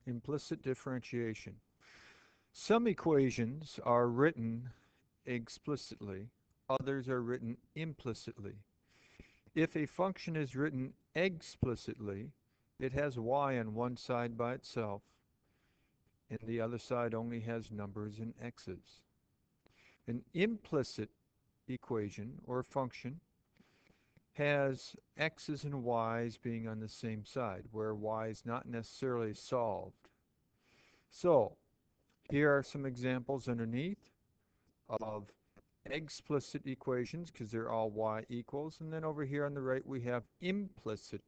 Implicit differentiation. Some equations are written explicitly, others are written implicitly. If a function is written explicitly, it has y on one side by itself, and the other side only has numbers and x's. An implicit equation or function has x's and y's being on the same side, where y is not necessarily solved. So, here are some examples underneath of explicit equations, because they're all y equals. And then over here on the right, we have implicit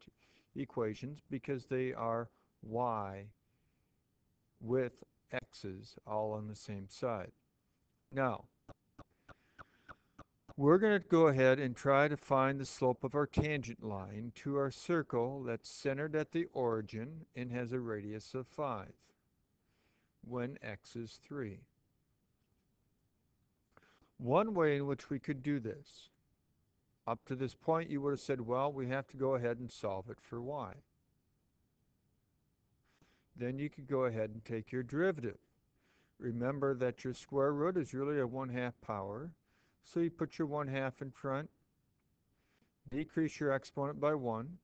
equations, because they are y with x's all on the same side. Now, we're going to go ahead and try to find the slope of our tangent line to our circle that's centered at the origin and has a radius of 5 when x is 3. One way in which we could do this, up to this point you would have said, well, we have to go ahead and solve it for y. Then you could go ahead and take your derivative. Remember that your square root is really a 1/2 power, so you put your 1/2 in front, decrease your exponent by 1,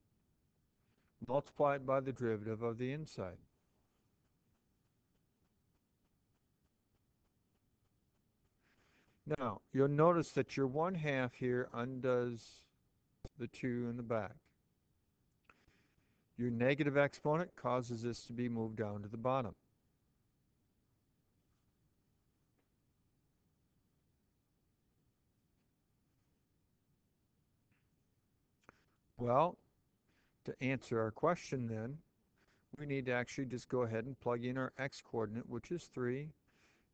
multiply it by the derivative of the inside. Now, you'll notice that your 1/2 here undoes the 2 in the back. Your negative exponent causes this to be moved down to the bottom. Well, to answer our question then, we need to actually just go ahead and plug in our x-coordinate, which is 3,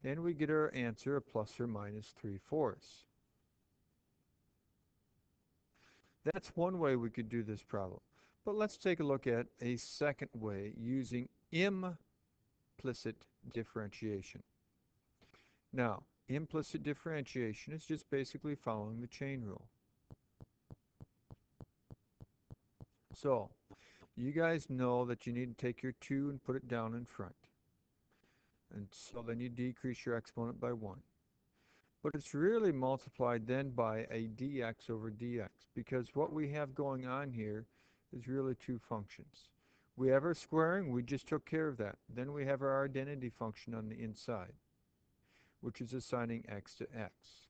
and we get our answer of plus or minus 3/4. That's one way we could do this problem. But let's take a look at a second way using implicit differentiation. Now, implicit differentiation is just basically following the chain rule. So, you guys know that you need to take your 2 and put it down in front. And so then you decrease your exponent by 1. But it's really multiplied then by a dx over dx, because what we have going on here is really two functions. We have our squaring, we just took care of that. Then we have our identity function on the inside, which is assigning x to x.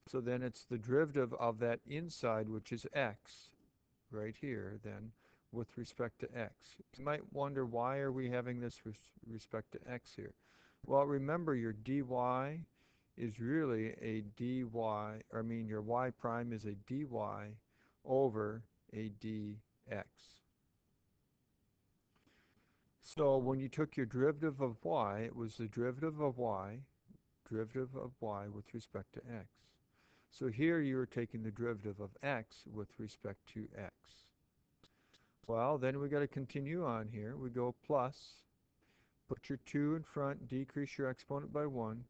So then it's the derivative of that inside, which is x, right here then, with respect to x. You might wonder, why are we having this with respect to x here? Well, remember your dy is really a dy, your y prime is a dy over a dx. So when you took your derivative of y, it was the derivative of y with respect to x. So here you are taking the derivative of x with respect to x. Well, then we got to continue on here. We go plus, put your 2 in front, decrease your exponent by 1.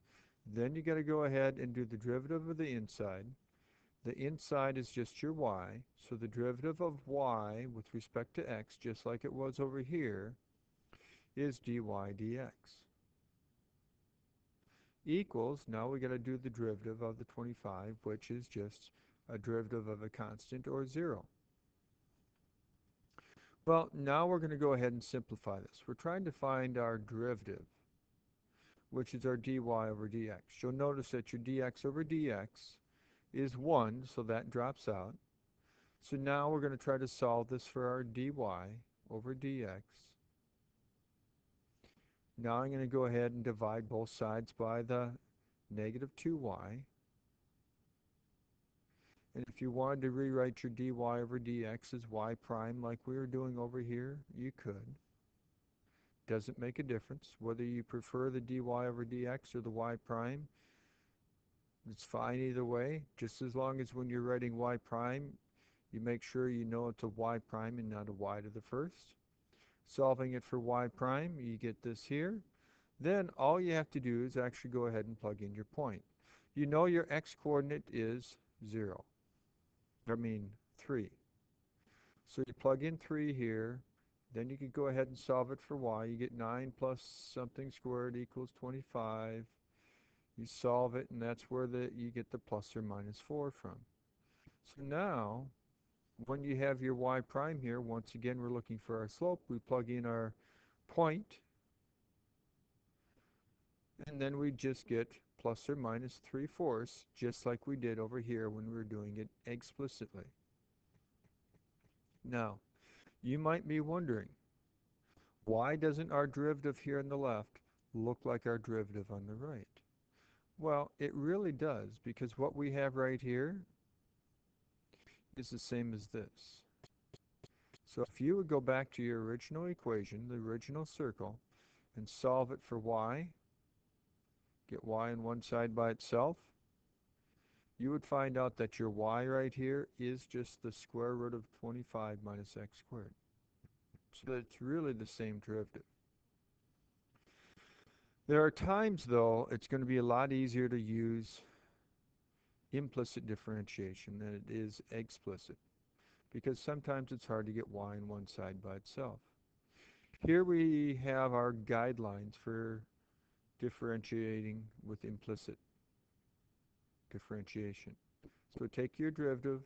Then you got to go ahead and do the derivative of the inside. The inside is just your y, so the derivative of y with respect to x, just like it was over here, is dy dx. Equals, now we got to do the derivative of the 25, which is just a derivative of a constant, or 0. Well, now we're going to go ahead and simplify this. We're trying to find our derivative, which is our dy over dx. You'll notice that your dx over dx is 1, so that drops out. So now we're going to try to solve this for our dy over dx. Now I'm going to go ahead and divide both sides by the negative 2y. And if you wanted to rewrite your dy over dx as y prime like we were doing over here, you could. Doesn't make a difference whether you prefer the dy over dx or the y prime. It's fine either way, just as long as when you're writing y prime, you make sure you know it's a y prime and not a y to the first. Solving it for y prime, you get this here. Then all you have to do is actually go ahead and plug in your point. You know your x-coordinate is 3. So you plug in 3 here, Then you could go ahead and solve it for y. You get 9 plus something squared equals 25. You solve it, and that's where you get the plus or minus 4 from. So now, when you have your y prime here, once again, we're looking for our slope. We plug in our point, and then we just get plus or minus 3/4, just like we did over here when we were doing it explicitly. Now, you might be wondering, why doesn't our derivative here on the left look like our derivative on the right? Well, it really does, because what we have right here is the same as this. So if you would go back to your original equation, the original circle, and solve it for y, get y on one side by itself, you would find out that your y right here is just the square root of 25 minus x squared. So it's really the same derivative. There are times, though, it's going to be a lot easier to use implicit differentiation than it is explicit, because sometimes it's hard to get y on one side by itself. Here we have our guidelines for differentiating with implicit differentiation. So take your derivative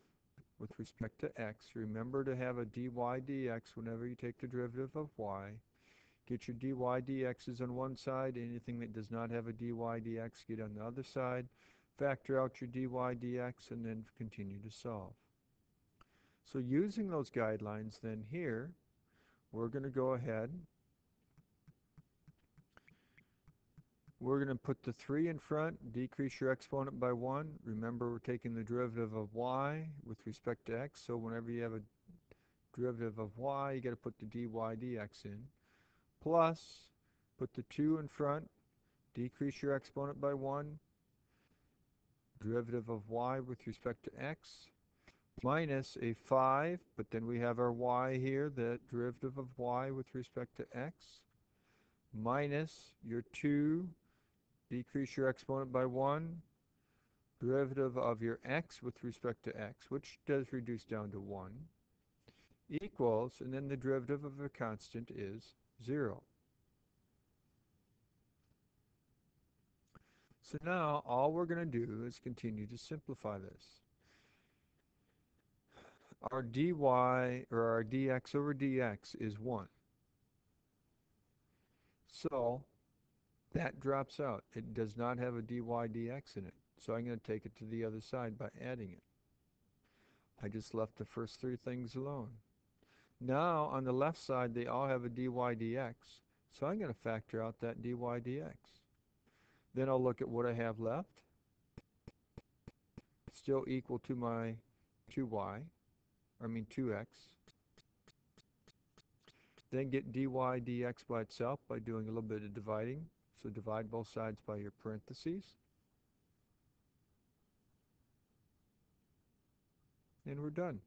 with respect to x. Remember to have a dy dx whenever you take the derivative of y. Get your dy dx's on one side. Anything that does not have a dy dx, get on the other side. Factor out your dy dx and then continue to solve. So using those guidelines, then here, we're going to go ahead. We're going to put the 3 in front, decrease your exponent by 1. Remember, we're taking the derivative of y with respect to x, so whenever you have a derivative of y, you got to put the dy dx in. Plus, put the 2 in front, decrease your exponent by 1, derivative of y with respect to x, minus a 5, but then we have our y here, the derivative of y with respect to x, minus your 2, decrease your exponent by 1, derivative of your x with respect to x, which does reduce down to 1, equals, and then the derivative of a constant is 0. So now all we're going to do is continue to simplify this. Our dy, or our dx over dx is 1. So that drops out. It does not have a dy dx in it. So I'm going to take it to the other side by adding it. I just left the first 3 things alone. Now on the left side they all have a dy dx. So I'm going to factor out that dy dx. Then I'll look at what I have left. Still equal to my 2x. Then get dy dx by itself by doing a little bit of dividing. So divide both sides by your parentheses. And we're done.